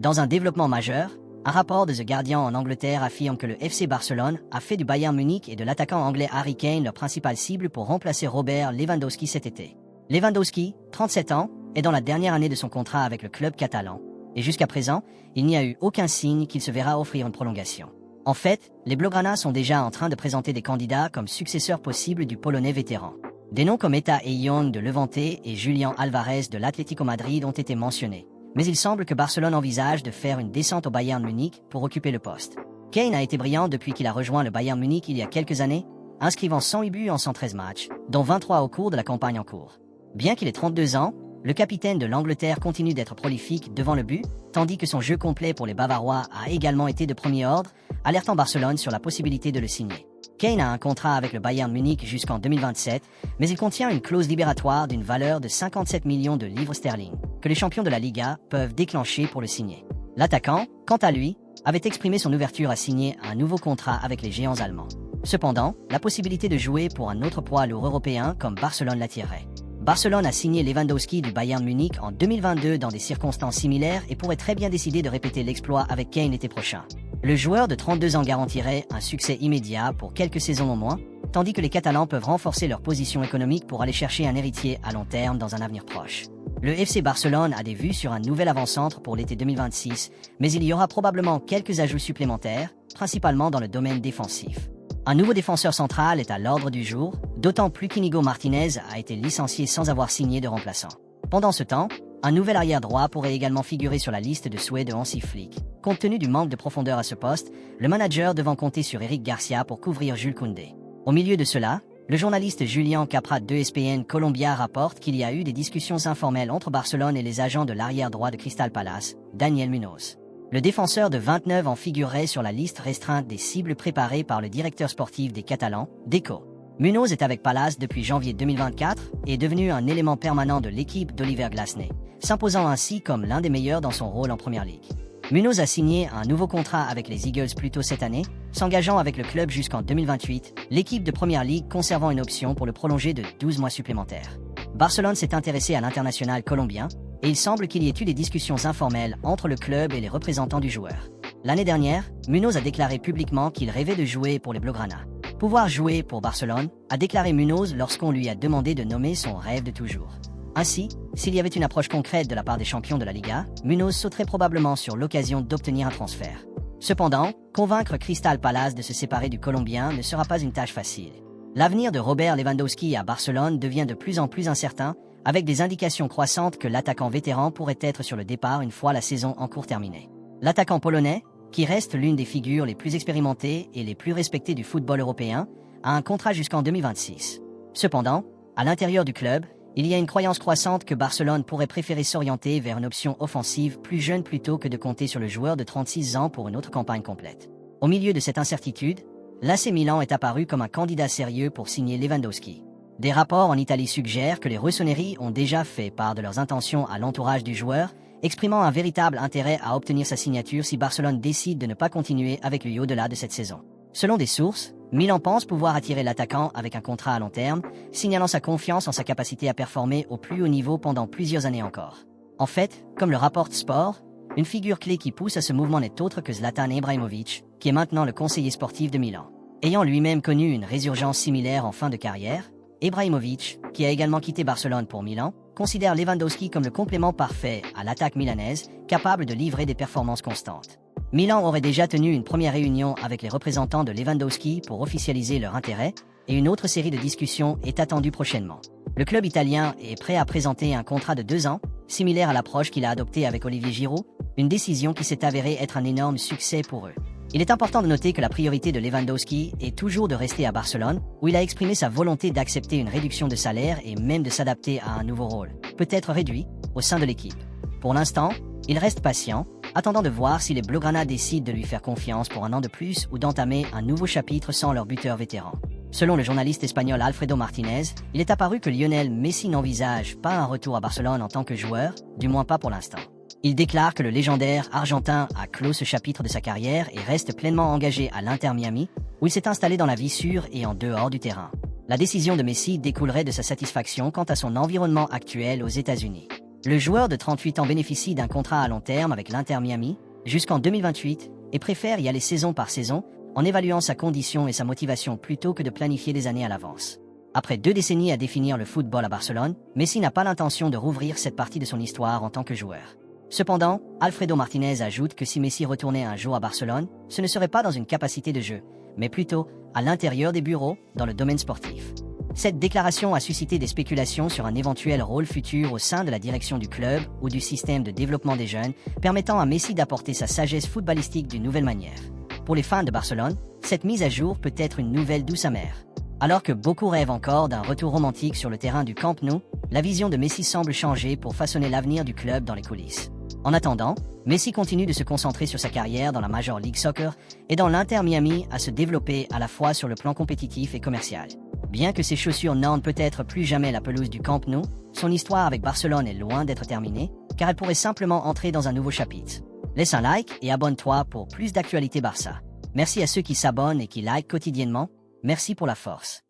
Dans un développement majeur, un rapport de The Guardian en Angleterre affirme que le FC Barcelone a fait du Bayern Munich et de l'attaquant anglais Harry Kane leur principale cible pour remplacer Robert Lewandowski cet été. Lewandowski, 37 ans, est dans la dernière année de son contrat avec le club catalan, et jusqu'à présent, il n'y a eu aucun signe qu'il se verra offrir une prolongation. En fait, les Blaugrana sont déjà en train de présenter des candidats comme successeurs possibles du Polonais vétéran. Des noms comme Eta Eyong de Levante et Julian Alvarez de l'Atlético Madrid ont été mentionnés. Mais il semble que Barcelone envisage de faire une descente au Bayern Munich pour occuper le poste. Kane a été brillant depuis qu'il a rejoint le Bayern Munich il y a quelques années, inscrivant 108 buts en 113 matchs, dont 23 au cours de la campagne en cours. Bien qu'il ait 32 ans, le capitaine de l'Angleterre continue d'être prolifique devant le but, tandis que son jeu complet pour les Bavarois a également été de premier ordre, alertant Barcelone sur la possibilité de le signer. Kane a un contrat avec le Bayern Munich jusqu'en 2027, mais il contient une clause libératoire d'une valeur de 57 millions de livres sterling, que les champions de la Liga peuvent déclencher pour le signer. L'attaquant, quant à lui, avait exprimé son ouverture à signer un nouveau contrat avec les géants allemands. Cependant, la possibilité de jouer pour un autre poids lourd européen comme Barcelone l'attirerait. Barcelone a signé Lewandowski du Bayern Munich en 2022 dans des circonstances similaires et pourrait très bien décider de répéter l'exploit avec Kane l'été prochain. Le joueur de 32 ans garantirait un succès immédiat pour quelques saisons au moins, tandis que les Catalans peuvent renforcer leur position économique pour aller chercher un héritier à long terme dans un avenir proche. Le FC Barcelone a des vues sur un nouvel avant-centre pour l'été 2026, mais il y aura probablement quelques ajouts supplémentaires, principalement dans le domaine défensif. Un nouveau défenseur central est à l'ordre du jour, d'autant plus qu'Inigo Martinez a été licencié sans avoir signé de remplaçant. Pendant ce temps, un nouvel arrière-droit pourrait également figurer sur la liste de souhaits de Hansi Flick. Compte tenu du manque de profondeur à ce poste, le manager devant compter sur Eric Garcia pour couvrir Jules Koundé. Au milieu de cela, le journaliste Julian Capra de ESPN Colombia rapporte qu'il y a eu des discussions informelles entre Barcelone et les agents de l'arrière-droit de Crystal Palace, Daniel Munoz. Le défenseur de 29 ans figurerait sur la liste restreinte des cibles préparées par le directeur sportif des Catalans, Deco. Munoz est avec Palace depuis janvier 2024 et est devenu un élément permanent de l'équipe d'Oliver Glasner, s'imposant ainsi comme l'un des meilleurs dans son rôle en Premier League. Munoz a signé un nouveau contrat avec les Eagles plus tôt cette année, s'engageant avec le club jusqu'en 2028, l'équipe de Premier League conservant une option pour le prolonger de 12 mois supplémentaires. Barcelone s'est intéressé à l'international colombien, et il semble qu'il y ait eu des discussions informelles entre le club et les représentants du joueur. L'année dernière, Munoz a déclaré publiquement qu'il rêvait de jouer pour les Blaugrana. Pouvoir jouer pour Barcelone, a déclaré Munoz lorsqu'on lui a demandé de nommer son rêve de toujours. Ainsi, s'il y avait une approche concrète de la part des champions de la Liga, Munoz sauterait probablement sur l'occasion d'obtenir un transfert. Cependant, convaincre Crystal Palace de se séparer du Colombien ne sera pas une tâche facile. L'avenir de Robert Lewandowski à Barcelone devient de plus en plus incertain, avec des indications croissantes que l'attaquant vétéran pourrait être sur le départ une fois la saison en cours terminée. L'attaquant polonais, qui reste l'une des figures les plus expérimentées et les plus respectées du football européen, a un contrat jusqu'en 2026. Cependant, à l'intérieur du club, il y a une croyance croissante que Barcelone pourrait préférer s'orienter vers une option offensive plus jeune plutôt que de compter sur le joueur de 36 ans pour une autre campagne complète. Au milieu de cette incertitude, l'AC Milan est apparu comme un candidat sérieux pour signer Lewandowski. Des rapports en Italie suggèrent que les Rossoneri ont déjà fait part de leurs intentions à l'entourage du joueur, exprimant un véritable intérêt à obtenir sa signature si Barcelone décide de ne pas continuer avec lui au-delà de cette saison. Selon des sources, Milan pense pouvoir attirer l'attaquant avec un contrat à long terme, signalant sa confiance en sa capacité à performer au plus haut niveau pendant plusieurs années encore. En fait, comme le rapporte Sport, une figure clé qui pousse à ce mouvement n'est autre que Zlatan Ibrahimovic, qui est maintenant le conseiller sportif de Milan. Ayant lui-même connu une résurgence similaire en fin de carrière, Ibrahimovic, qui a également quitté Barcelone pour Milan, considère Lewandowski comme le complément parfait à l'attaque milanaise, capable de livrer des performances constantes. Milan aurait déjà tenu une première réunion avec les représentants de Lewandowski pour officialiser leur intérêt, et une autre série de discussions est attendue prochainement. Le club italien est prêt à présenter un contrat de 2 ans, similaire à l'approche qu'il a adoptée avec Olivier Giroud, une décision qui s'est avérée être un énorme succès pour eux. Il est important de noter que la priorité de Lewandowski est toujours de rester à Barcelone, où il a exprimé sa volonté d'accepter une réduction de salaire et même de s'adapter à un nouveau rôle, peut-être réduit, au sein de l'équipe. Pour l'instant, il reste patient, attendant de voir si les Blaugrana décident de lui faire confiance pour un an de plus ou d'entamer un nouveau chapitre sans leur buteur vétéran. Selon le journaliste espagnol Alfredo Martinez, il est apparu que Lionel Messi n'envisage pas un retour à Barcelone en tant que joueur, du moins pas pour l'instant. Il déclare que le légendaire argentin a clos ce chapitre de sa carrière et reste pleinement engagé à l'Inter Miami, où il s'est installé dans la vie sûre et en dehors du terrain. La décision de Messi découlerait de sa satisfaction quant à son environnement actuel aux États-Unis. Le joueur de 38 ans bénéficie d'un contrat à long terme avec l'Inter Miami jusqu'en 2028 et préfère y aller saison par saison en évaluant sa condition et sa motivation plutôt que de planifier des années à l'avance. Après 2 décennies à définir le football à Barcelone, Messi n'a pas l'intention de rouvrir cette partie de son histoire en tant que joueur. Cependant, Alfredo Martinez ajoute que si Messi retournait un jour à Barcelone, ce ne serait pas dans une capacité de jeu, mais plutôt à l'intérieur des bureaux, dans le domaine sportif. Cette déclaration a suscité des spéculations sur un éventuel rôle futur au sein de la direction du club ou du système de développement des jeunes, permettant à Messi d'apporter sa sagesse footballistique d'une nouvelle manière. Pour les fans de Barcelone, cette mise à jour peut être une nouvelle douce amère. Alors que beaucoup rêvent encore d'un retour romantique sur le terrain du Camp Nou, la vision de Messi semble changer pour façonner l'avenir du club dans les coulisses. En attendant, Messi continue de se concentrer sur sa carrière dans la Major League Soccer et dans l'Inter Miami à se développer à la fois sur le plan compétitif et commercial. Bien que ses chaussures n'ornent peut-être plus jamais la pelouse du Camp Nou, son histoire avec Barcelone est loin d'être terminée, car elle pourrait simplement entrer dans un nouveau chapitre. Laisse un like et abonne-toi pour plus d'actualités Barça. Merci à ceux qui s'abonnent et qui likent quotidiennement. Merci pour la force.